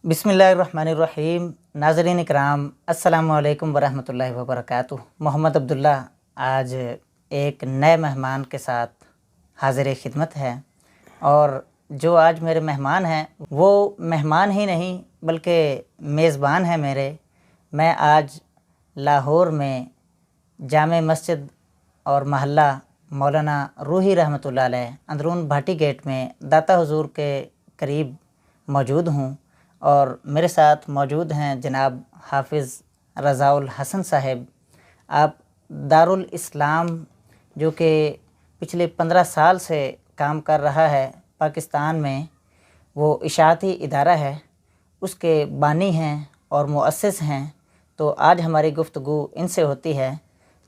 بسم اللہ الرحمن الرحیم۔ ناظرین اکرام، السلام علیکم ورحمۃ اللہ وبرکاتہ۔ محمد عبداللہ آج ایک نئے مہمان کے ساتھ حاضر خدمت ہے، اور جو آج میرے مہمان ہیں وہ مہمان ہی نہیں بلکہ میزبان ہیں میرے۔ میں آج لاہور میں جامع مسجد اور محلہ مولانا روحی رحمۃ اللہ علیہ اندرون بھاٹی گیٹ میں داتا حضور کے قریب موجود ہوں، اور میرے ساتھ موجود ہیں جناب حافظ رضا الحسن صاحب۔ آپ دارالاسلام جو کہ پچھلے 15 سال سے کام کر رہا ہے پاکستان میں، وہ اشاعتی ادارہ ہے، اس کے بانی ہیں اور مؤسس ہیں۔ تو آج ہماری گفتگو ان سے ہوتی ہے۔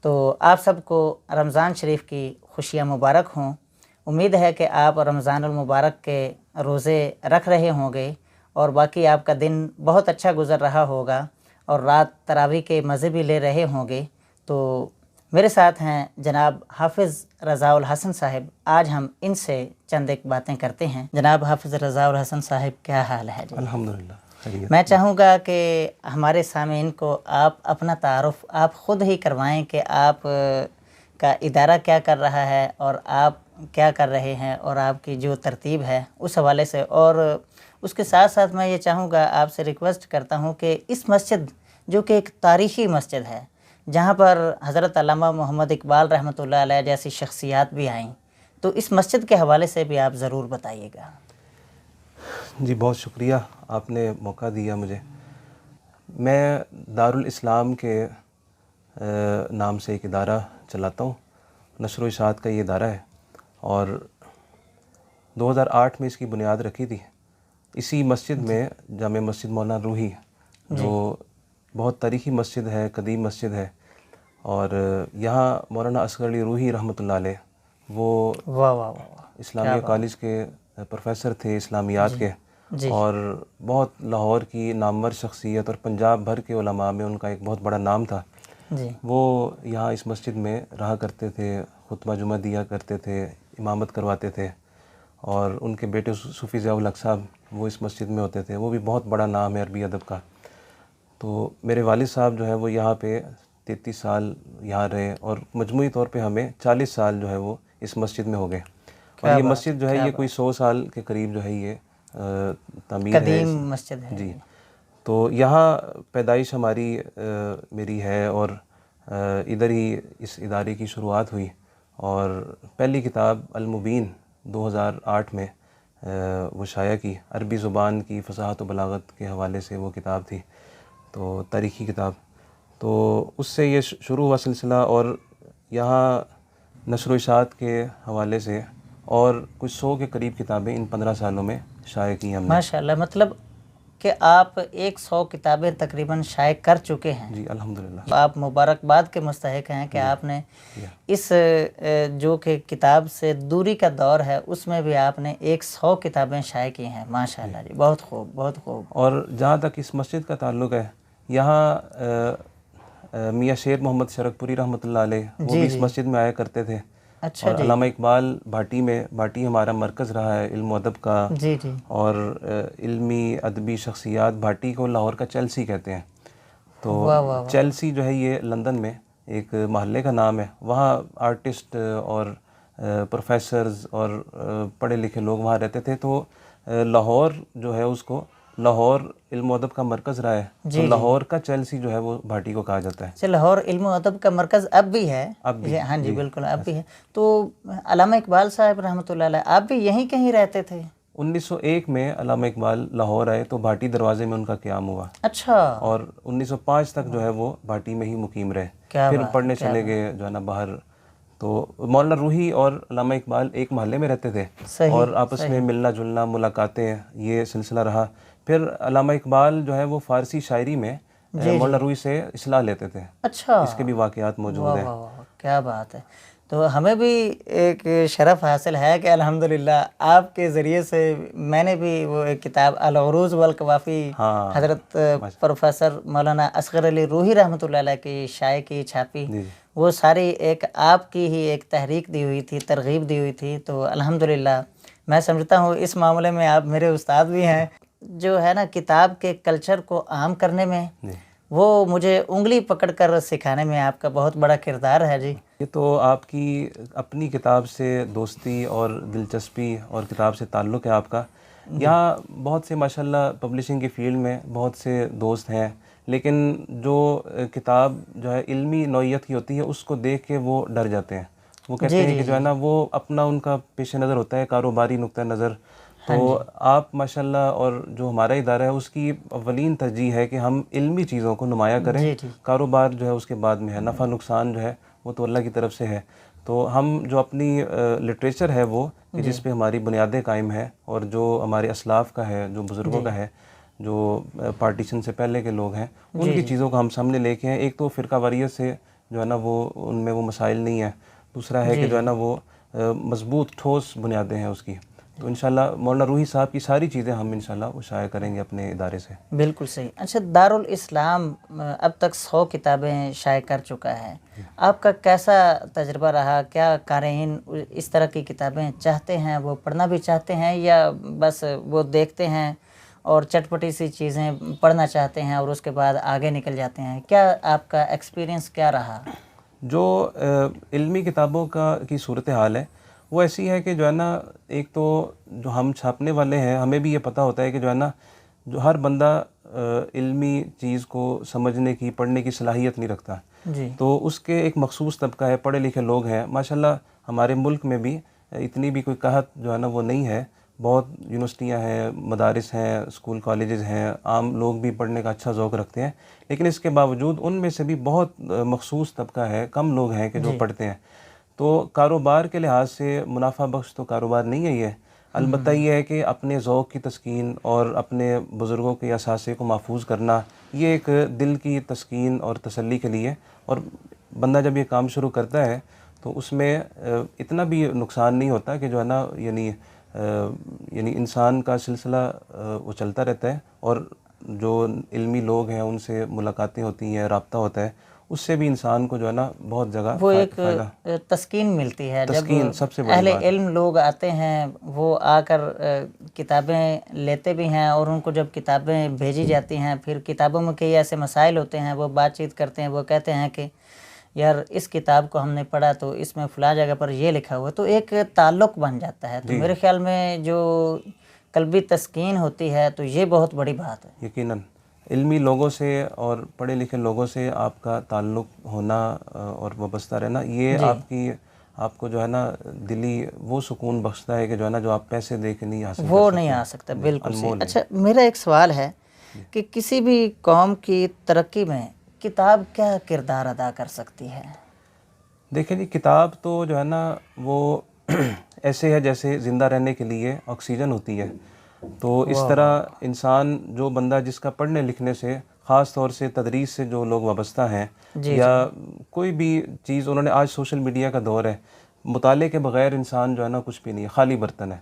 تو آپ سب کو رمضان شریف کی خوشیاں مبارک ہوں۔ امید ہے کہ آپ رمضان المبارک کے روزے رکھ رہے ہوں گے، اور باقی آپ کا دن بہت اچھا گزر رہا ہوگا، اور رات تراویح کے مزے بھی لے رہے ہوں گے۔ تو میرے ساتھ ہیں جناب حافظ رضا الحسن صاحب۔ آج ہم ان سے چند ایک باتیں کرتے ہیں۔ جناب حافظ رضا الحسن صاحب، کیا حال ہے جی؟ الحمدللہ خیریت۔ میں چاہوں گا کہ ہمارے سامعین کو آپ اپنا تعارف آپ خود ہی کروائیں کہ آپ کا ادارہ کیا کر رہا ہے، اور آپ کیا کر رہے ہیں، اور آپ کی جو ترتیب ہے اس حوالے سے۔ اور اس کے ساتھ ساتھ میں یہ چاہوں گا، آپ سے ریکویسٹ کرتا ہوں کہ اس مسجد جو کہ ایک تاریخی مسجد ہے، جہاں پر حضرت علامہ محمد اقبال رحمۃ اللہ علیہ جیسی شخصیات بھی آئیں، تو اس مسجد کے حوالے سے بھی آپ ضرور بتائیے گا۔ جی بہت شکریہ، آپ نے موقع دیا مجھے۔ میں دارالاسلام کے نام سے ایک ادارہ چلاتا ہوں، نشر و اشاعت کا یہ ادارہ ہے، اور 2008 میں اس کی بنیاد رکھی تھی۔ اسی مسجد میں جامع مسجد مولانا روحی، جو بہت تاریخی مسجد ہے، قدیم مسجد ہے، اور یہاں مولانا اصغر علی روحی رحمۃ اللہ علیہ وہ واہ واہ واہ، اسلامیہ کالج کے پروفیسر تھے اسلامیات کے، اور بہت لاہور کی نامور شخصیت، اور پنجاب بھر کے علماء میں ان کا ایک بہت بڑا نام تھا۔ وہ یہاں اس مسجد میں رہا کرتے تھے، خطبہ جمعہ دیا کرتے تھے، امامت کرواتے تھے، اور ان کے بیٹے صوفی ضیاء الحق صاحب وہ اس مسجد میں ہوتے تھے۔ وہ بھی بہت بڑا نام ہے عربی ادب کا۔ تو میرے والد صاحب جو ہے وہ یہاں پہ 33 سال یہاں رہے، اور مجموعی طور پہ ہمیں 40 سال جو ہے وہ اس مسجد میں ہو گئے، اور یہ مسجد جو ہے یہ کوئی 100 سال کے قریب جو ہے یہ تعمیر ہے، قدیم مسجد ہے جی۔ تو یہاں پیدائش ہماری میری ہے، اور ادھر ہی اس ادارے کی شروعات ہوئی، اور پہلی کتاب المبین 2008 میں وہ شائع کی، عربی زبان کی فصاحت و بلاغت کے حوالے سے وہ کتاب تھی، تو تاریخی کتاب۔ تو اس سے یہ شروع ہوا سلسلہ، اور یہاں نشر و اشاعت کے حوالے سے اور کچھ 100 کے قریب کتابیں ان 15 سالوں میں شائع کی ہم نے۔ ماشاءاللہ، مطلب کہ آپ 100 کتابیں تقریباً شائع کر چکے ہیں۔ جی الحمدللہ۔ آپ مبارکباد کے مستحق ہیں کہ آپ نے اس جو کہ کتاب سے دوری کا دور ہے اس میں بھی آپ نے 100 کتابیں شائع کی ہیں۔ ماشاءاللہ جی، بہت خوب بہت خوب۔ اور جہاں تک اس مسجد کا تعلق ہے، یہاں میاں شیر محمد شرک پوری رحمۃ اللہ علیہ وہ بھی اس مسجد میں آیا کرتے تھے۔ اچھا اور علامہ اقبال بھاٹی ہمارا مرکز رہا ہے علم و ادب کا، جی جی، اور علمی ادبی شخصیات بھاٹی کو لاہور کا چیلسی کہتے ہیں۔ تو چیلسی جو ہے یہ لندن میں ایک محلے کا نام ہے، وہاں آرٹسٹ اور پروفیسرز اور پڑھے لکھے لوگ وہاں رہتے تھے۔ تو لاہور جو ہے اس کو لاہور علم و ادب کا مرکز رہا ہے، تو لاہور کا چیلسی جو ہے وہ بھاٹی کو کہا جاتا ہے۔ لاہور علم و ادب کا مرکز اب بھی ہے؟ اب بھی، ہاں جی بالکل اب بھی ہے۔ تو علامہ اقبال صاحب رحمۃ اللہ علیہ آپ بھی یہیں کہیں رہتے تھے؟ 1901 میں علامہ اقبال لاہور آئے تو بھاٹی دروازے میں ان کا قیام ہوا۔ اچھا۔ اور 1905 تک جو ہے وہ بھاٹی میں ہی مقیم رہے، پھر پڑھنے چلے گئے جو ہے نا باہر۔ تو مولانا روحی اور علامہ اقبال ایک محلے میں رہتے تھے، اور آپس میں ملنا جلنا، ملاقاتیں، یہ سلسلہ رہا۔ پھر علامہ اقبال جو ہے وہ فارسی شاعری میں مولانا روحی سے اصلاح لیتے تھے۔ اچھا، اس کے بھی واقعات موجود ہیں۔ کیا بات ہے۔ تو ہمیں بھی ایک شرف حاصل ہے کہ الحمدللہ آپ کے ذریعے سے میں نے بھی وہ ایک کتاب العروض والقوافی حضرت پروفیسر مولانا اصغر علی روحی رحمۃ اللہ علیہ کی شائع کی، چھاپی، وہ ساری ایک آپ کی ہی ایک تحریک دی ہوئی تھی، ترغیب دی ہوئی تھی۔ تو الحمدللہ میں سمجھتا ہوں اس معاملے میں آپ میرے استاد بھی ہیں۔ جو ہے نا کتاب کے کلچر کو عام کرنے میں وہ مجھے انگلی پکڑ کر سکھانے میں آپ کا بہت بڑا کردار ہے جی. یہ تو آپ کی اپنی کتاب سے دوستی اور دلچسپی اور کتاب سے تعلق ہے آپ کا. یہاں بہت سے ماشاءاللہ پبلشنگ کی فیلڈ میں بہت سے دوست ہیں، لیکن جو کتاب جو ہے علمی نوعیت کی ہوتی ہے اس کو دیکھ کے وہ ڈر جاتے ہیں. وہ کہتے ہیں کہ جو ہے نا وہ اپنا ان کا پیش نظر ہوتا ہے، کاروباری نقطہ نظر. تو آپ ماشاءاللہ اور جو ہمارا ادارہ ہے اس کی اولین ترجیح ہے کہ ہم علمی چیزوں کو نمایاں کریں. کاروبار جو ہے اس کے بعد میں ہے، نفع نقصان جو ہے وہ تو اللہ کی طرف سے ہے. تو ہم جو اپنی لٹریچر ہے وہ کہ جس پہ ہماری بنیادیں قائم ہیں اور جو ہمارے اسلاف کا ہے، جو بزرگوں کا ہے، جو پارٹیشن سے پہلے کے لوگ ہیں، ان کی چیزوں کو ہم سامنے لے کے ہیں. ایک تو فرقہ واریت سے جو ہے نا وہ ان میں وہ مسائل نہیں ہیں. دوسرا ہے کہ جو ہے نا وہ مضبوط ٹھوس بنیادیں ہیں اس کی. تو انشاءاللہ مولانا روحی صاحب کی ساری چیزیں ہم انشاءاللہ وہ شائع کریں گے اپنے ادارے سے. بالکل صحیح. اچھا، دارالاسلام اب تک 100 کتابیں شائع کر چکا ہے. آپ کا کیسا تجربہ رہا؟ کیا قارئین اس طرح کی کتابیں چاہتے ہیں، وہ پڑھنا بھی چاہتے ہیں، یا بس وہ دیکھتے ہیں اور چٹپٹی سی چیزیں پڑھنا چاہتے ہیں اور اس کے بعد آگے نکل جاتے ہیں؟ کیا آپ کا ایکسپیرینس کیا رہا؟ جو علمی کتابوں کی صورتحال ہے وہ ایسی ہے کہ جو ہے نا ایک تو جو ہم چھاپنے والے ہیں ہمیں بھی یہ پتہ ہوتا ہے کہ جو ہے نا جو ہر بندہ علمی چیز کو سمجھنے کی، پڑھنے کی صلاحیت نہیں رکھتا. تو اس کے ایک مخصوص طبقہ ہے، پڑھے لکھے لوگ ہیں. ماشاءاللہ ہمارے ملک میں بھی اتنی بھی کوئی قحط جو ہے نا وہ نہیں ہے. بہت یونیورسٹیاں ہیں، مدارس ہیں، اسکول کالجز ہیں، عام لوگ بھی پڑھنے کا اچھا ذوق رکھتے ہیں. لیکن اس کے باوجود ان میں سے بھی بہت مخصوص طبقہ ہے، کم لوگ ہیں کہ جو پڑھتے ہیں. تو کاروبار کے لحاظ سے منافع بخش تو کاروبار نہیں ہے یہ. البتہ یہ ہے کہ اپنے ذوق کی تسکین اور اپنے بزرگوں کے اثاثے کو محفوظ کرنا یہ ایک دل کی تسکین اور تسلی کے لیے. اور بندہ جب یہ کام شروع کرتا ہے تو اس میں اتنا بھی نقصان نہیں ہوتا کہ جو ہے نا یعنی انسان کا سلسلہ وہ چلتا رہتا ہے، اور جو علمی لوگ ہیں ان سے ملاقاتیں ہوتی ہیں، رابطہ ہوتا ہے، اس سے بھی انسان کو جو ہے نا بہت جگہ وہ ایک فائدہ، تسکین ملتی ہے. تسکین سب سے بڑی اہل بات ہے. علم لوگ آتے ہیں، وہ آ کر کتابیں لیتے بھی ہیں، اور ان کو جب کتابیں بھیجی جاتی ہیں پھر کتابوں میں کئی ایسے مسائل ہوتے ہیں، وہ بات چیت کرتے ہیں، وہ کہتے ہیں کہ یار اس کتاب کو ہم نے پڑھا تو اس میں فلاں جگہ پر یہ لکھا ہوا ہے، تو ایک تعلق بن جاتا ہے. تو میرے خیال میں جو قلبی تسکین ہوتی ہے تو یہ بہت بڑی بات ہے. یقیناً علمی لوگوں سے اور پڑھے لکھے لوگوں سے آپ کا تعلق ہونا اور وابستہ رہنا یہ آپ کو جو ہے نا دلی وہ سکون بخشتا ہے کہ جو ہے نا جو آپ پیسے دے کے نہیں حاصل کر سکتے، وہ نہیں آ سکتا. بالکل صحیح. اچھا، میرا ایک سوال ہے کہ کسی بھی قوم کی ترقی میں کتاب کیا کردار ادا کر سکتی ہے؟ دیکھیں جی، کتاب تو جو ہے نا وہ ایسے ہے جیسے زندہ رہنے کے لیے آکسیجن ہوتی ہے. تو اس طرح انسان، جو بندہ جس کا پڑھنے لکھنے سے، خاص طور سے تدریس سے جو لوگ وابستہ ہیں، یا کوئی بھی چیز، انہوں نے، آج سوشل میڈیا کا دور ہے، مطالعے کے بغیر انسان جو ہے نا کچھ بھی نہیں ہے، خالی برتن ہے.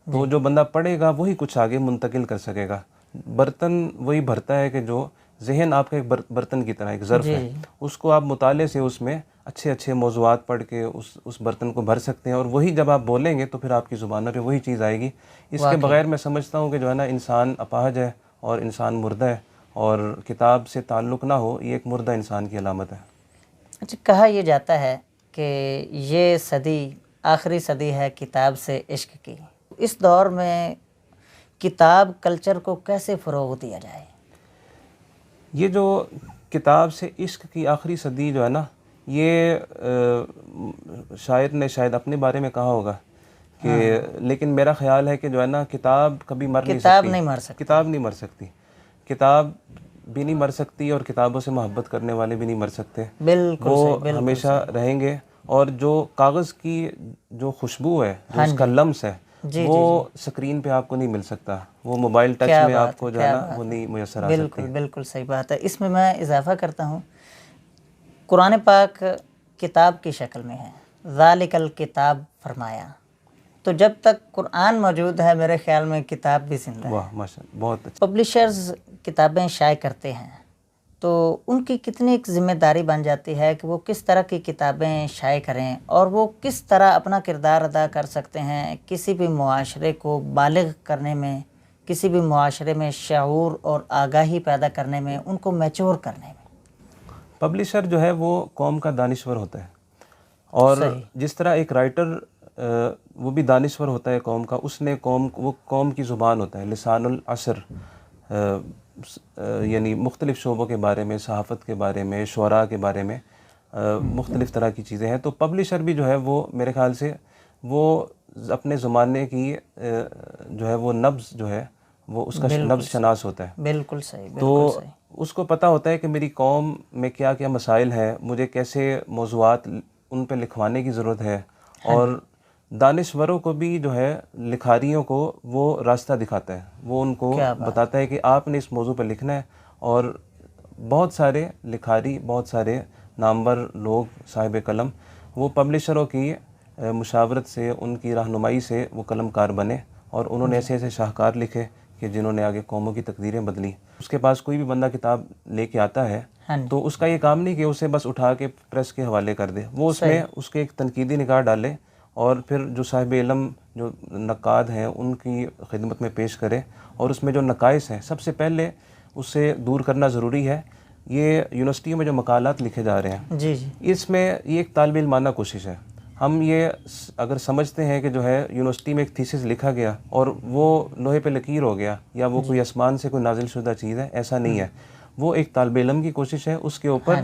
تو جو بندہ پڑھے گا وہی کچھ آگے منتقل کر سکے گا. برتن وہی بھرتا ہے کہ جو ذہن آپ کا ایک برتن کی طرح ایک ظرف ہے، اس کو آپ مطالعے سے اس میں اچھے اچھے موضوعات پڑھ کے اس برتن کو بھر سکتے ہیں، اور وہی جب آپ بولیں گے تو پھر آپ کی زبانوں پہ وہی چیز آئے گی. اس کے بغیر میں سمجھتا ہوں کہ جو ہے نا انسان اپاہج ہے اور انسان مردہ ہے، اور کتاب سے تعلق نہ ہو یہ ایک مردہ انسان کی علامت ہے. اچھا، کہا یہ جاتا ہے کہ یہ صدی آخری صدی ہے کتاب سے عشق کی. اس دور میں کتاب کلچر کو کیسے فروغ دیا جائے؟ یہ جو کتاب سے عشق کی آخری صدی جو ہے نا، یہ شاعر نے شاید اپنے بارے میں کہا ہوگا کہ لیکن میرا خیال ہے کہ جو ہے نا کتاب کبھی مر نہیں سکتی. کتاب نہیں مر سکتی. کتاب نہیں مر سکتی. کتاب بھی نہیں مر سکتی اور کتابوں سے محبت کرنے والے بھی نہیں مر سکتے. بالکل وہ ہمیشہ رہیں گے. اور جو کاغذ کی جو خوشبو ہے، جو اس کا لمس ہے، وہ سکرین پہ آپ کو نہیں مل سکتا، وہ موبائل ٹچ میں آپ کو جو ہے نا وہ نہیں میسر آ سکتی. بالکل بالکل صحیح بات ہے. اس میں اضافہ کرتا ہوں، قرآن پاک کتاب کی شکل میں ہے، ذالک الکتاب فرمایا. تو جب تک قرآن موجود ہے میرے خیال میں کتاب بھی زندہ ہے. واہ ماشاءاللہ، بہت اچھا. پبلشرز کتابیں شائع کرتے ہیں تو ان کی کتنی ایک ذمہ داری بن جاتی ہے کہ وہ کس طرح کی کتابیں شائع کریں، اور وہ کس طرح اپنا کردار ادا کر سکتے ہیں کسی بھی معاشرے کو بالغ کرنے میں، کسی بھی معاشرے میں شعور اور آگاہی پیدا کرنے میں، ان کو میچور کرنے میں؟ پبلشر جو ہے وہ قوم کا دانشور ہوتا ہے، اور جس طرح ایک رائٹر وہ بھی دانشور ہوتا ہے قوم کا، اس نے وہ قوم کی زبان ہوتا ہے، لسان العصر، یعنی مختلف شعبوں کے بارے میں، صحافت کے بارے میں، شعراء کے بارے میں مختلف طرح کی چیزیں ہیں. تو پبلشر بھی جو ہے وہ میرے خیال سے وہ اپنے زمانے کی جو ہے وہ نبض جو ہے وہ اس کا نبض شناس ہوتا ہے. بالکل صحیح. تو اس کو پتہ ہوتا ہے کہ میری قوم میں کیا کیا مسائل ہیں، مجھے کیسے موضوعات ان پہ لکھوانے کی ضرورت ہے، اور دانشوروں کو بھی جو ہے لکھاریوں کو وہ راستہ دکھاتا ہے، وہ ان کو بتاتا ہے کہ آپ نے اس موضوع پہ لکھنا ہے. اور بہت سارے لکھاری، بہت سارے نامور لوگ صاحب قلم وہ پبلشروں کی مشاورت سے، ان کی رہنمائی سے وہ قلم کار بنے، اور انہوں نے ایسے ایسے شاہکار لکھے کہ جنہوں نے آگے قوموں کی تقدیریں بدلی. اس کے پاس کوئی بھی بندہ کتاب لے کے آتا ہے تو اس کا یہ کام نہیں کہ اسے بس اٹھا کے پریس کے حوالے کر دے، وہ اس میں اس کے ایک تنقیدی نگاہ ڈالے، اور پھر جو صاحب علم جو نقاد ہیں ان کی خدمت میں پیش کرے، اور اس میں جو نقائص ہیں سب سے پہلے اس سے دور کرنا ضروری ہے. یہ یونیورسٹیوں میں جو مقالات لکھے جا رہے ہیں اس میں یہ ایک طالب علمانہ کوشش ہے. ہم یہ اگر سمجھتے ہیں کہ جو ہے یونیورسٹی میں ایک تھیسس لکھا گیا اور وہ لوہے پہ لکیر ہو گیا، یا وہ کوئی آسمان سے کوئی نازل شدہ چیز ہے، ایسا نہیں ہے. وہ ایک طالب علم کی کوشش ہے، اس کے اوپر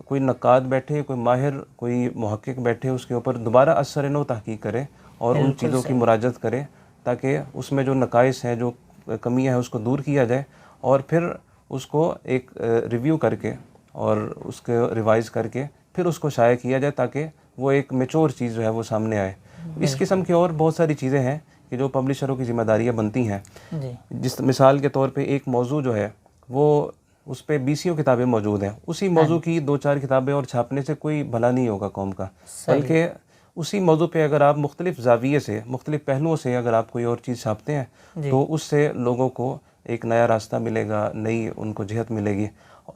کوئی نقاد بیٹھے، کوئی ماہر، کوئی محقق بیٹھے، اس کے اوپر دوبارہ اثر نو تحقیق کرے اور ان چیزوں کی مراجعت کرے، تاکہ اس میں جو نقائص ہیں، جو کمیاں ہیں، اس کو دور کیا جائے، اور پھر اس کو ایک ریویو کر کے اور اس کو ریوائز کر کے پھر اس کو شائع کیا جائے، تاکہ وہ ایک میچور چیز جو ہے وہ سامنے آئے. اس قسم کی اور بہت ساری چیزیں ہیں کہ جو پبلشروں کی ذمہ داریاں بنتی ہیں. جس مثال کے طور پہ ایک موضوع جو ہے وہ اس پہ 20 کتابیں موجود ہیں، اسی موضوع کی 2-4 کتابیں اور چھاپنے سے کوئی بھلا نہیں ہوگا قوم کا، بلکہ اسی موضوع پہ اگر آپ مختلف زاویے سے، مختلف پہلوؤں سے اگر آپ کوئی اور چیز چھاپتے ہیں تو اس سے لوگوں کو ایک نیا راستہ ملے گا، نئی ان کو جہت ملے گی.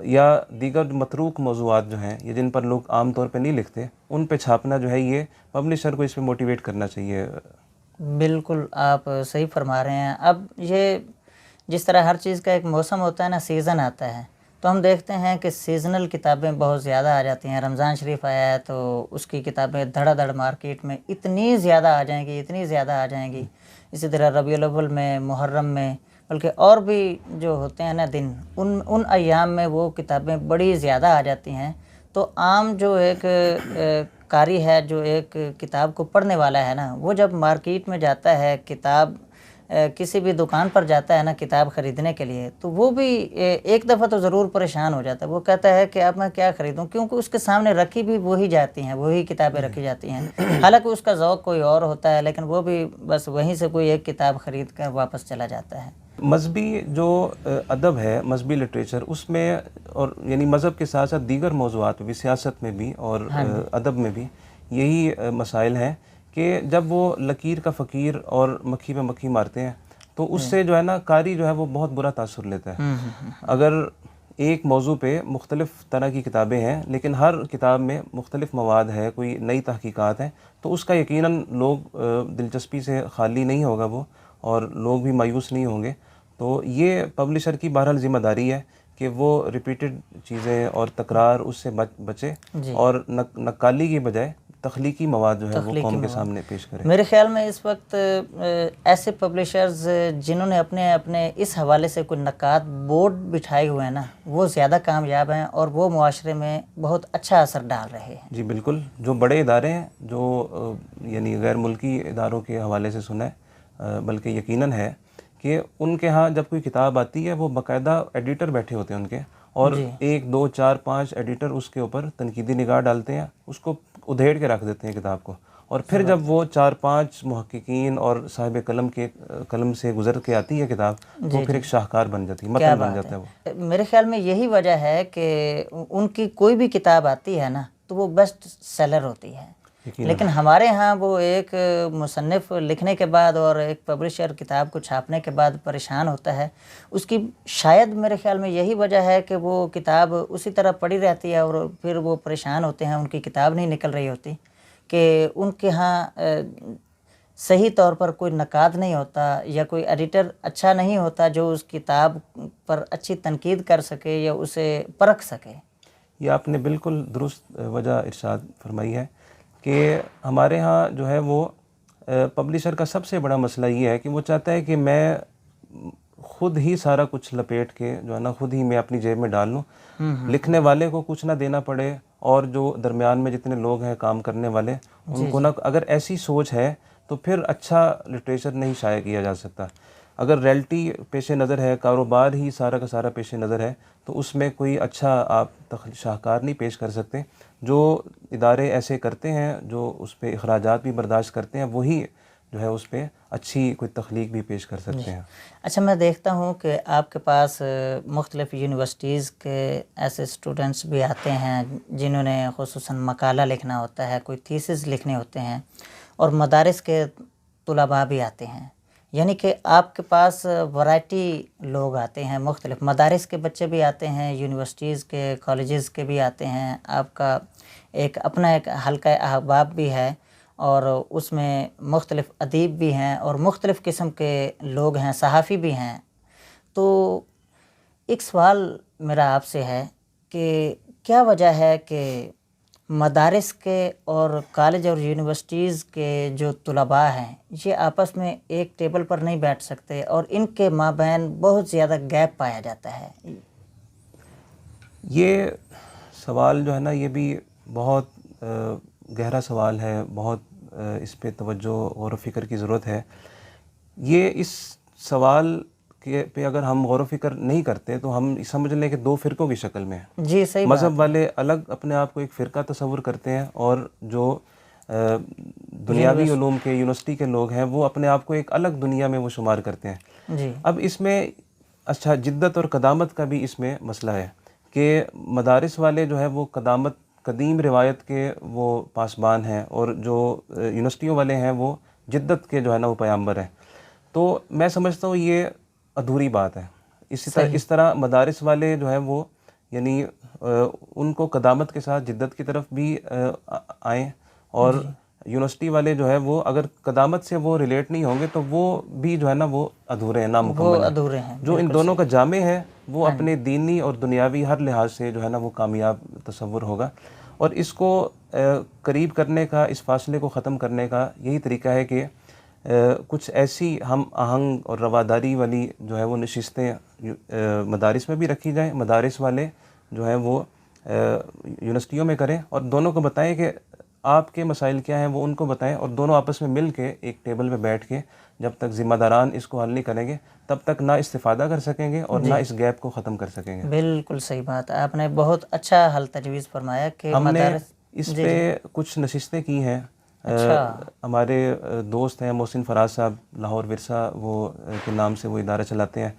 یا دیگر متروک موضوعات جو ہیں یا جن پر لوگ عام طور پہ نہیں لکھتے، ان پہ چھاپنا جو ہے یہ پبلشر کو اس پہ موٹیویٹ کرنا چاہیے. بالکل آپ صحیح فرما رہے ہیں. اب یہ جس طرح ہر چیز کا ایک موسم ہوتا ہے نا، سیزن آتا ہے، تو ہم دیکھتے ہیں کہ سیزنل کتابیں بہت زیادہ آ جاتی ہیں. رمضان شریف آیا ہے تو اس کی کتابیں دھڑا دھڑ مارکیٹ میں اتنی زیادہ آ جائیں گی، اتنی زیادہ آ جائیں گی. اسی طرح ربیع الاول میں، محرم میں، بلکہ اور بھی جو ہوتے ہیں نا دن، ان ایام میں وہ کتابیں بڑی زیادہ آ جاتی ہیں. تو عام جو ایک قاری ہے، جو ایک کتاب کو پڑھنے والا ہے نا، وہ جب مارکیٹ میں جاتا ہے، کتاب کسی بھی دکان پر جاتا ہے نا کتاب خریدنے کے لیے، تو وہ بھی ایک دفعہ تو ضرور پریشان ہو جاتا ہے. وہ کہتا ہے کہ اب میں کیا خریدوں، کیونکہ اس کے سامنے رکھی بھی وہی جاتی ہیں، وہی کتابیں رکھی جاتی ہیں. حالانکہ اس کا ذوق کوئی اور ہوتا ہے، لیکن وہ بھی بس وہیں سے کوئی ایک کتاب خرید کر واپس چلا جاتا ہے. مذہبی جو ادب ہے، مذہبی لٹریچر، اس میں، اور یعنی مذہب کے ساتھ ساتھ دیگر موضوعات بھی، سیاست میں بھی اور ادب میں بھی یہی مسائل ہیں کہ جب وہ لکیر کا فقیر اور مکھی پہ مکھی مارتے ہیں تو اس سے جو ہے نا قاری جو ہے وہ بہت برا تاثر لیتا ہے. اگر ایک موضوع پہ مختلف طرح کی کتابیں ہیں لیکن ہر کتاب میں مختلف مواد ہے، کوئی نئی تحقیقات ہیں، تو اس کا یقیناً لوگ دلچسپی سے خالی نہیں ہوگا وہ، اور لوگ بھی مایوس نہیں ہوں گے. تو یہ پبلشر کی بہرحال ذمہ داری ہے کہ وہ ریپیٹڈ چیزیں اور تکرار اس سے بچے، اور نقالی کی بجائے تخلیقی مواد جو ہے وہ قوم کے سامنے پیش کرے. میرے خیال میں اس وقت ایسے پبلشرز جنہوں نے اپنے اس حوالے سے کوئی نقاد بورڈ بٹھائے ہوئے ہیں نا، وہ زیادہ کامیاب ہیں اور وہ معاشرے میں بہت اچھا اثر ڈال رہے ہیں. جی بالکل. جو بڑے ادارے ہیں، جو یعنی غیر ملکی اداروں کے حوالے سے سنا ہے، بلکہ یقیناً ہے کہ ان کے ہاں جب کوئی کتاب آتی ہے وہ باقاعدہ ایڈیٹر بیٹھے ہوتے ہیں ان کے، اور 1 2 4 5 ایڈیٹر اس کے اوپر تنقیدی نگاہ ڈالتے ہیں، اس کو ادھیڑ کے رکھ دیتے ہیں کتاب کو، اور پھر جب وہ 4-5 محققین اور صاحب قلم کے قلم سے گزر کے آتی ہے کتاب، وہ پھر ایک شاہکار بن جاتی ہے، متن بن جاتا ہے وہ. میرے خیال میں یہی وجہ ہے کہ ان کی کوئی بھی کتاب آتی ہے نا تو وہ بیسٹ سیلر ہوتی ہے. لیکن ہمارے ہاں وہ ایک مصنف لکھنے کے بعد اور ایک پبلشر کتاب کو چھاپنے کے بعد پریشان ہوتا ہے. اس کی شاید میرے خیال میں یہی وجہ ہے کہ وہ کتاب اسی طرح پڑی رہتی ہے اور پھر وہ پریشان ہوتے ہیں، ان کی کتاب نہیں نکل رہی ہوتی، کہ ان کے ہاں صحیح طور پر کوئی نقاد نہیں ہوتا یا کوئی ایڈیٹر اچھا نہیں ہوتا جو اس کتاب پر اچھی تنقید کر سکے یا اسے پرکھ سکے. یہ آپ نے بالکل درست وجہ ارشاد فرمائی ہے کہ ہمارے ہاں جو ہے وہ پبلشر کا سب سے بڑا مسئلہ یہ ہے کہ وہ چاہتا ہے کہ میں خود ہی سارا کچھ لپیٹ کے جو ہے نا خود ہی میں اپنی جیب میں ڈال لوں, لکھنے والے کو کچھ نہ دینا پڑے, اور جو درمیان میں جتنے لوگ ہیں کام کرنے والے ان کو نہ, اگر ایسی سوچ ہے تو پھر اچھا لٹریچر نہیں شائع کیا جا سکتا. اگر ریئلٹی پیش نظر ہے, کاروبار ہی سارا کا سارا پیش نظر ہے, تو اس میں کوئی اچھا آپ شاہکار نہیں پیش کر سکتے. جو ادارے ایسے کرتے ہیں, جو اس پہ اخراجات بھی برداشت کرتے ہیں, وہی جو ہے اس پہ اچھی کوئی تخلیق بھی پیش کر سکتے ہیں. اچھا, میں دیکھتا ہوں کہ آپ کے پاس مختلف یونیورسٹیز کے ایسے اسٹوڈنٹس بھی آتے ہیں جنہوں نے خصوصاً مقالہ لکھنا ہوتا ہے, کوئی تھیسس لکھنے ہوتے ہیں, اور مدارس کے طلباء بھی آتے ہیں. یعنی کہ آپ کے پاس ورائٹی لوگ آتے ہیں, مختلف مدارس کے بچے بھی آتے ہیں, یونیورسٹیز کے کالجز کے بھی آتے ہیں. آپ کا ایک اپنا ایک حلقہ احباب بھی ہے, اور اس میں مختلف ادیب بھی ہیں اور مختلف قسم کے لوگ ہیں, صحافی بھی ہیں. تو ایک سوال میرا آپ سے ہے کہ کیا وجہ ہے کہ مدارس کے اور کالج اور یونیورسٹیز کے جو طلباء ہیں یہ آپس میں ایک ٹیبل پر نہیں بیٹھ سکتے اور ان کے مابین بہت زیادہ گیپ پایا جاتا ہے؟ یہ سوال جو ہے نا یہ بھی بہت گہرا سوال ہے, بہت اس پہ توجہ غور و فکر کی ضرورت ہے. یہ اس سوال کے پہ اگر ہم غور و فکر نہیں کرتے تو ہم سمجھ لیں کہ دو فرقوں کی شکل میں ہیں. جی صحیح. مذہب والے الگ اپنے آپ کو ایک فرقہ تصور کرتے ہیں, اور جو دنیاوی علوم کے یونیورسٹی کے لوگ ہیں وہ اپنے آپ کو ایک الگ دنیا میں وہ شمار کرتے ہیں. جی. اب اس میں اچھا جدت اور قدامت کا بھی اس میں مسئلہ ہے کہ مدارس والے جو ہے وہ قدامت قدیم روایت کے وہ پاسبان ہیں, اور جو یونیورسٹیوں والے ہیں وہ جدت کے جو ہے نا وہ پیامبر ہیں. تو میں سمجھتا ہوں یہ ادھوری بات ہے. اس طرح مدارس والے جو ہے وہ یعنی ان کو قدامت کے ساتھ جدت کی طرف بھی آئیں, اور یونیورسٹی والے جو ہے وہ اگر قدامت سے وہ ریلیٹ نہیں ہوں گے تو وہ بھی جو ہے نا وہ ادھورے ہیں, نامکمل ہیں. جو ان دونوں کا جامع ہے وہ اپنے دینی اور دنیاوی ہر لحاظ سے جو ہے نا وہ کامیاب تصور ہوگا. اور اس کو قریب کرنے کا, اس فاصلے کو ختم کرنے کا یہی طریقہ ہے کہ کچھ ایسی ہم آہنگ اور رواداری والی جو ہے وہ نشستیں مدارس میں بھی رکھی جائیں, مدارس والے جو ہیں وہ یونیورسٹیوں میں کریں, اور دونوں کو بتائیں کہ آپ کے مسائل کیا ہیں وہ ان کو بتائیں, اور دونوں آپس میں مل کے ایک ٹیبل پہ بیٹھ کے جب تک ذمہ داران اس کو حل نہیں کریں گے تب تک نہ استفادہ کر سکیں گے اور نہ اس گیپ کو ختم کر سکیں گے. بالکل صحیح بات ہے, آپ نے بہت اچھا حل تجویز فرمایا کہ ہم نے اس پہ کچھ نشستیں کی ہیں. ہمارے دوست ہیں محسن فراز صاحب, لاہور ورثہ وہ کے نام سے وہ ادارہ چلاتے ہیں.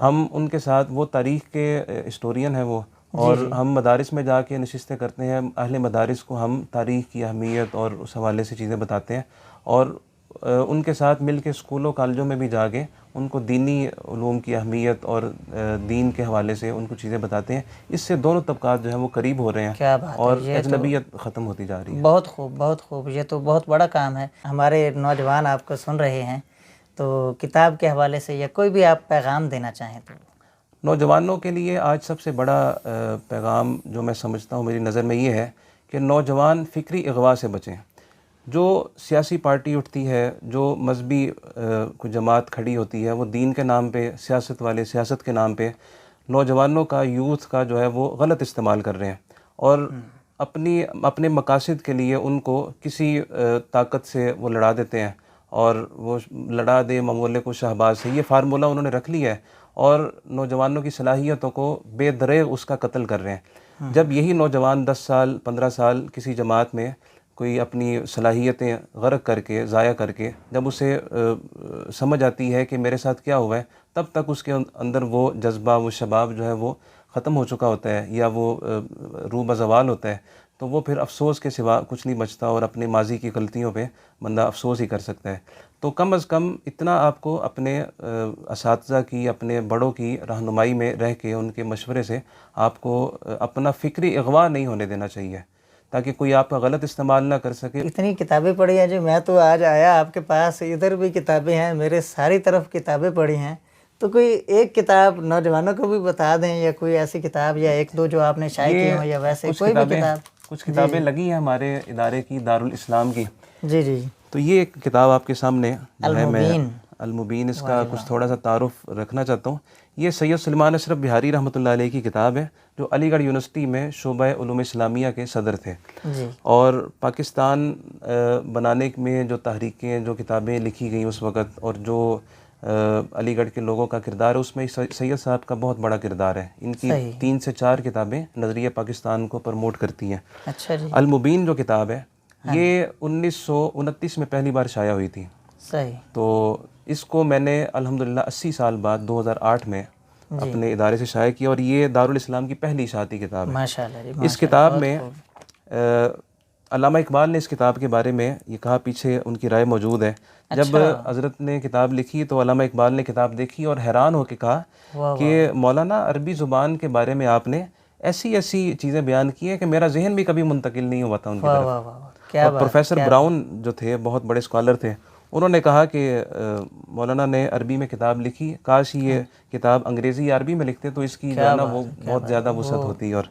ہم ان کے ساتھ, وہ تاریخ کے ہسٹورین ہیں وہ, اور ہم مدارس میں جا کے نشستیں کرتے ہیں. اہل مدارس کو ہم تاریخ کی اہمیت اور اس حوالے سے چیزیں بتاتے ہیں, اور ان کے ساتھ مل کے اسکولوں کالجوں میں بھی جا کے ان کو دینی علوم کی اہمیت اور دین کے حوالے سے ان کو چیزیں بتاتے ہیں. اس سے دونوں طبقات جو ہیں وہ قریب ہو رہے ہیں اور اجنبیت ختم ہوتی جا رہی ہے. بہت خوب, بہت خوب. یہ تو بہت بڑا کام ہے. ہمارے نوجوان آپ کو سن رہے ہیں, تو کتاب کے حوالے سے یا کوئی بھی آپ پیغام دینا چاہیں تو. نوجوانوں کے لیے آج سب سے بڑا پیغام جو میں سمجھتا ہوں میری نظر میں یہ ہے کہ نوجوان فکری اغوا سے بچیں. جو سیاسی پارٹی اٹھتی ہے, جو مذہبی کوئی جماعت کھڑی ہوتی ہے, وہ دین کے نام پہ, سیاست والے سیاست کے نام پہ نوجوانوں کا, یوتھ کا جو ہے وہ غلط استعمال کر رہے ہیں, اور اپنے مقاصد کے لیے ان کو کسی طاقت سے وہ لڑا دیتے ہیں, اور وہ لڑا دے ممولے کو شہباز سے, یہ فارمولہ انہوں نے رکھ لیا ہے, اور نوجوانوں کی صلاحیتوں کو بے دریغ اس کا قتل کر رہے ہیں. جب یہی نوجوان 10 سال 15 سال کسی جماعت میں کوئی اپنی صلاحیتیں غرق کر کے, ضائع کر کے, جب اسے سمجھ آتی ہے کہ میرے ساتھ کیا ہوا ہے, تب تک اس کے اندر وہ جذبہ, وہ شباب جو ہے وہ ختم ہو چکا ہوتا ہے, یا وہ روح بزوال ہوتا ہے. تو وہ پھر افسوس کے سوا کچھ نہیں بچتا, اور اپنے ماضی کی غلطیوں پہ بندہ افسوس ہی کر سکتا ہے. تو کم از کم اتنا آپ کو اپنے اساتذہ کی, اپنے بڑوں کی رہنمائی میں رہ کے, ان کے مشورے سے آپ کو اپنا فکری اغوا نہیں ہونے دینا چاہیے. تاکہ کوئی آپ کا غلط استعمال نہ کر سکے. اتنی کتابیں پڑھی ہیں جی، میں تو آج آیا آپ کے پاس، ادھر بھی کتابیں ہیں، میرے ساری طرف کتابیں پڑھی ہیں. تو کوئی ایک کتاب نوجوانوں کو بھی بتا دیں، یا کوئی ایسی کتاب یا ایک دو جو آپ نے شائع کی ہوں، یا ویسے کوئی بھی کتاب. کچھ کتابیں لگی ہیں ہمارے ادارے کی، دارالاسلام کی. جی جی. تو یہ ایک کتاب آپ کے سامنے جو ہے، میں المبین. المبین اس کا کچھ تھوڑا سا تعارف رکھنا چاہتا ہوں. یہ سید سلیمان اشرف بہاری رحمۃ اللہ علیہ کی کتاب ہے، جو علی گڑھ یونیورسٹی میں شعبہ علوم اسلامیہ کے صدر تھے. جی. اور پاکستان بنانے میں جو تحریکیں، جو کتابیں لکھی گئیں اس وقت، اور جو علی گڑھ کے لوگوں کا کردار ہے، اس میں سید صاحب کا بہت بڑا کردار ہے. ان کی 3 سے 4 کتابیں نظریہ پاکستان کو پروموٹ کرتی ہیں. اچھا جی. المبین جو کتاب ہے یہ 1929 میں پہلی بار شائع ہوئی تھی. صحیح. تو اس کو میں نے الحمدللہ 80 سال بعد 2008 میں اپنے ادارے سے شائع کیا، اور یہ دارالاسلام کی پہلی اشاعتی کتاب ہے. ماشاءاللہ جی. اس کتاب میں علامہ اقبال نے اس کتاب کے بارے میں یہ کہا، پیچھے ان کی رائے موجود ہے. جب حضرت نے کتاب لکھی تو علامہ اقبال نے کتاب دیکھی اور حیران ہو کے کہا کہ مولانا، عربی زبان کے بارے میں آپ نے ایسی ایسی چیزیں بیان کی ہیں کہ میرا ذہن بھی کبھی منتقل نہیں ہوا تھا ان کی طرف. اور پروفیسر براؤن جو تھے، بہت بڑے اسکالر تھے، انہوں نے کہا کہ مولانا نے عربی میں کتاب لکھی، کاش یہ کتاب انگریزی یا عربی میں لکھتے تو اس کی جو ہے نا وہ بہت زیادہ وسعت ہوتی. اور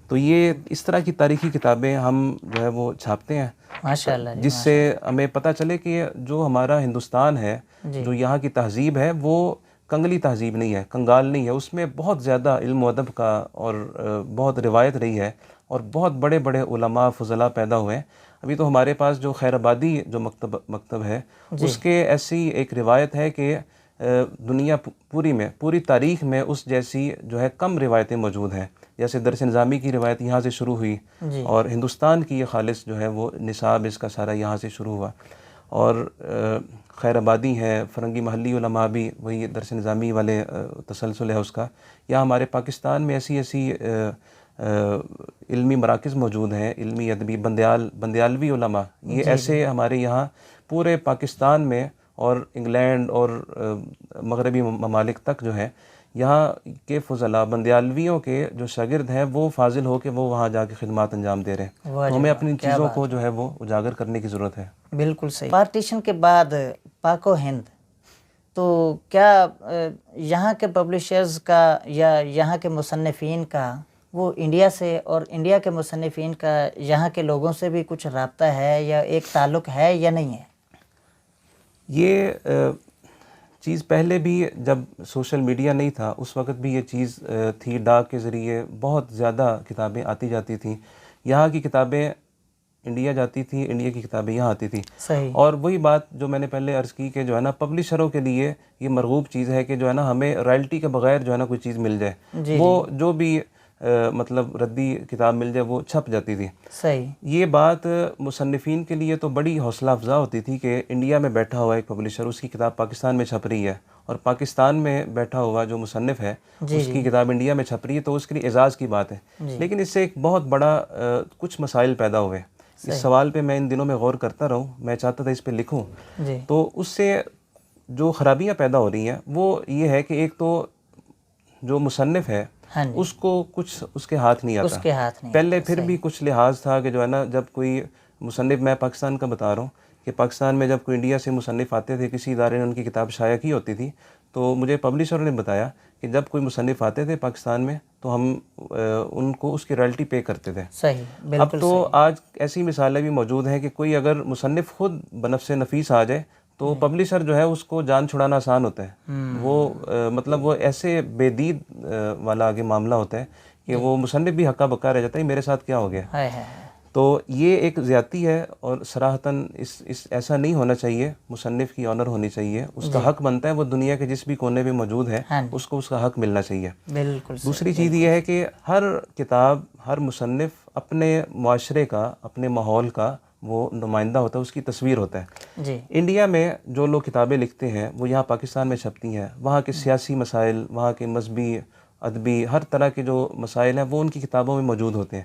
تو یہ اس طرح کی تاریخی کتابیں ہم جو ہے وہ چھاپتے ہیں، ماشاءاللہ، جس سے ہمیں پتہ چلے کہ جو ہمارا ہندوستان ہے، جو یہاں کی تہذیب ہے، وہ کنگلی تہذیب نہیں ہے، کنگال نہیں ہے. اس میں بہت زیادہ علم و ادب کا اور بہت روایت رہی ہے، اور بہت بڑے بڑے علماء فضلاء پیدا ہوئے ہیں. ابھی تو ہمارے پاس جو خیر آبادی جو مکتب ہے، اس کے ایسی ایک روایت ہے کہ دنیا پوری تاریخ میں اس جیسی جو ہے کم روایتیں موجود ہیں. جیسے درس نظامی کی روایت یہاں سے شروع ہوئی، اور ہندوستان کی یہ خالص جو ہے وہ نصاب اس کا سارا یہاں سے شروع ہوا. اور خیر آبادی ہے، فرنگی محلی علماء بھی وہی درس نظامی والے تسلسل ہے اس کا. یا ہمارے پاکستان میں ایسی علمی مراکز موجود ہیں، علمی ادبی، بندیالوی علماء، یہ ایسے ہمارے یہاں پورے پاکستان میں اور انگلینڈ اور مغربی ممالک تک جو ہے، یہاں کے فضلاء بندیالویوں کے جو شاگرد ہیں وہ فاضل ہو کے وہ وہاں جا کے خدمات انجام دے رہے ہیں. تو ہمیں اپنی چیزوں کو جو ہے وہ اجاگر کرنے کی ضرورت ہے. بالکل صحیح. پارٹیشن کے بعد پاک و ہند، تو کیا یہاں کے پبلشرز کا یا یہاں کے مصنفین کا وہ انڈیا سے، اور انڈیا کے مصنفین کا یہاں کے لوگوں سے بھی کچھ رابطہ ہے یا ایک تعلق ہے یا نہیں ہے؟ یہ چیز پہلے بھی جب سوشل میڈیا نہیں تھا اس وقت بھی یہ چیز تھی. ڈاک کے ذریعے بہت زیادہ کتابیں آتی جاتی تھیں. یہاں کی کتابیں انڈیا جاتی تھیں، انڈیا کی کتابیں یہاں آتی تھیں. صحیح. اور وہی بات جو میں نے پہلے عرض کی کہ جو ہے نا پبلشروں کے لیے یہ مرغوب چیز ہے کہ جو ہے نا ہمیں رائلٹی کے بغیر جو ہے نا کوئی چیز مل جائے. وہ جو بھی مطلب ردی کتاب مل جائے وہ چھپ جاتی تھی. صحیح. یہ بات مصنفین کے لیے تو بڑی حوصلہ افزا ہوتی تھی کہ انڈیا میں بیٹھا ہوا ایک پبلشر، اس کی کتاب پاکستان میں چھپ رہی ہے، اور پاکستان میں بیٹھا ہوا جو مصنف ہے اس کی کتاب انڈیا میں چھپ رہی ہے، تو اس کے لیے اعزاز کی بات ہے. لیکن اس سے ایک بہت بڑا کچھ مسائل پیدا ہوئے. اس سوال پہ میں ان دنوں میں غور کرتا رہوں، میں چاہتا تھا اس پہ لکھوں. تو اس سے جو خرابیاں پیدا ہو رہی ہیں وہ یہ ہے کہ ایک تو جو مصنف ہے اس کو کچھ اس کے ہاتھ نہیں آتا. پہلے پھر بھی کچھ لحاظ تھا کہ جو ہے نا جب کوئی مصنف، میں پاکستان کا بتا رہا ہوں کہ پاکستان میں جب کوئی انڈیا سے مصنف آتے تھے، کسی ادارے نے ان کی کتاب شائع کی ہوتی تھی، تو مجھے پبلشر نے بتایا کہ جب کوئی مصنف آتے تھے پاکستان میں تو ہم ان کو اس کی رائلٹی پے کرتے تھے. صحیح. بالکل. اب تو آج ایسی مثالیں بھی موجود ہیں کہ کوئی اگر مصنف خود بنفس نفیس آ جائے تو پبلشر جو ہے اس کو جان چھڑانا آسان ہوتا ہے. وہ مطلب وہ ایسے بے دید والا آگے معاملہ ہوتا ہے کہ وہ مصنف بھی ہکا بکا رہ جاتا ہے، میرے ساتھ کیا ہو گیا. تو یہ ایک زیادتی ہے، اور صراحتاً ایسا نہیں ہونا چاہیے. مصنف کی آنر ہونی چاہیے، اس کا حق بنتا ہے، وہ دنیا کے جس بھی کونے میں موجود ہے اس کو اس کا حق ملنا چاہیے. بالکل. دوسری چیز یہ ہے کہ ہر کتاب، ہر مصنف اپنے معاشرے کا، اپنے ماحول کا وہ نمائندہ ہوتا ہے، اس کی تصویر ہوتا ہے. انڈیا میں جو لوگ کتابیں لکھتے ہیں وہ یہاں پاکستان میں چھپتی ہیں. وہاں کے سیاسی مسائل، وہاں کے مذہبی، ادبی، ہر طرح کے جو مسائل ہیں وہ ان کی کتابوں میں موجود ہوتے ہیں.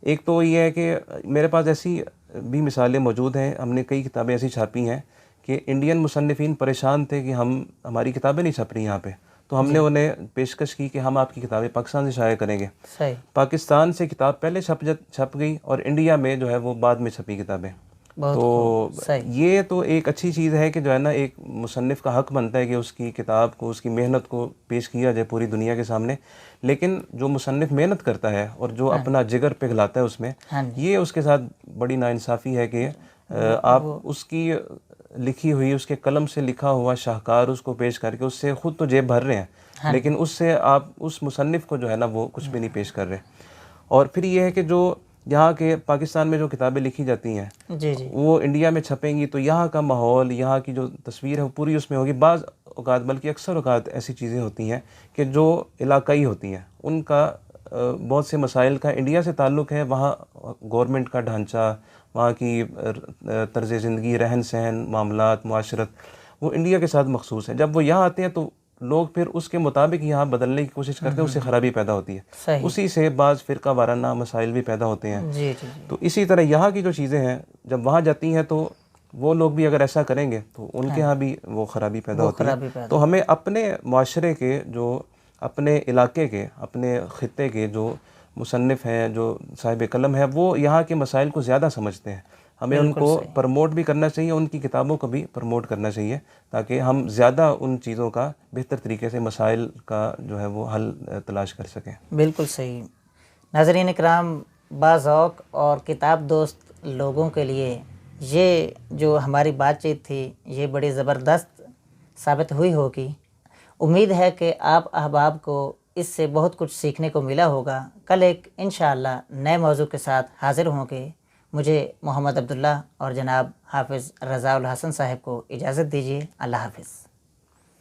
ایک تو یہ ہے کہ میرے پاس ایسی بھی مثالیں موجود ہیں، ہم نے کئی کتابیں ایسی چھاپی ہیں کہ انڈین مصنفین پریشان تھے کہ ہماری کتابیں نہیں چھپ رہی یہاں پہ. تو ہم نے انہیں پیشکش کی کہ ہم آپ کی کتابیں پاکستان سے شائع کریں گے. صحیح. پاکستان سے کتاب پہلے چھپ گئی اور انڈیا میں جو ہے وہ بعد میں چھپی کتابیں. تو یہ تو ایک اچھی چیز ہے کہ جو ہے نا ایک مصنف کا حق بنتا ہے کہ اس کی کتاب کو، اس کی محنت کو پیش کیا جائے پوری دنیا کے سامنے. لیکن جو مصنف محنت کرتا ہے اور جو اپنا جگر پگھلاتا ہے اس میں، یہ اس کے ساتھ بڑی ناانصافی ہے کہ آپ اس کی لکھی ہوئی، اس کے قلم سے لکھا ہوا شاہکار اس کو پیش کر کے اس سے خود تو جیب بھر رہے ہیں، لیکن اس سے آپ اس مصنف کو جو ہے نا وہ کچھ بھی نہیں پیش کر رہے. اور پھر یہ ہے کہ جو یہاں کے پاکستان میں جو کتابیں لکھی جاتی ہیں وہ انڈیا میں چھپیں گی تو یہاں کا ماحول، یہاں کی جو تصویر ہے وہ پوری اس میں ہوگی. بعض اوقات بلکہ اکثر اوقات ایسی چیزیں ہوتی ہیں کہ جو علاقائی ہوتی ہیں، ان کا بہت سے مسائل کا انڈیا سے تعلق ہے. وہاں گورنمنٹ کا ڈھانچہ، وہاں کی طرز زندگی، رہن سہن، معاملات، معاشرت، وہ انڈیا کے ساتھ مخصوص ہے. جب وہ یہاں آتے ہیں تو لوگ پھر اس کے مطابق یہاں بدلنے کی کوشش کرتے ہیں، اس سے خرابی پیدا ہوتی ہے. اسی سے بعض فرقہ وارانہ مسائل بھی پیدا ہوتے ہیں. تو اسی طرح یہاں کی جو چیزیں ہیں جب وہاں جاتی ہیں تو وہ لوگ بھی اگر ایسا کریں گے تو ان کے ہاں بھی وہ خرابی پیدا ہوتی ہے. تو ہمیں اپنے معاشرے کے، جو اپنے علاقے کے، اپنے خطے کے جو مصنف ہیں، جو صاحب قلم ہیں، وہ یہاں کے مسائل کو زیادہ سمجھتے ہیں. ہمیں ان کو پروموٹ بھی کرنا چاہیے، ان کی کتابوں کو بھی پروموٹ کرنا چاہیے تاکہ ہم زیادہ ان چیزوں کا بہتر طریقے سے مسائل کا جو ہے وہ حل تلاش کر سکیں. بالکل صحیح. ناظرین اکرام، باذوق اور کتاب دوست لوگوں کے لیے یہ جو ہماری بات چیت تھی یہ بڑی زبردست ثابت ہوئی ہوگی. امید ہے کہ آپ احباب کو اس سے بہت کچھ سیکھنے کو ملا ہوگا. کل ایک انشاءاللہ نئے موضوع کے ساتھ حاضر ہوں گے. مجھے محمد عبداللہ اور جناب حافظ رضا الحسن صاحب کو اجازت دیجیے. اللہ حافظ.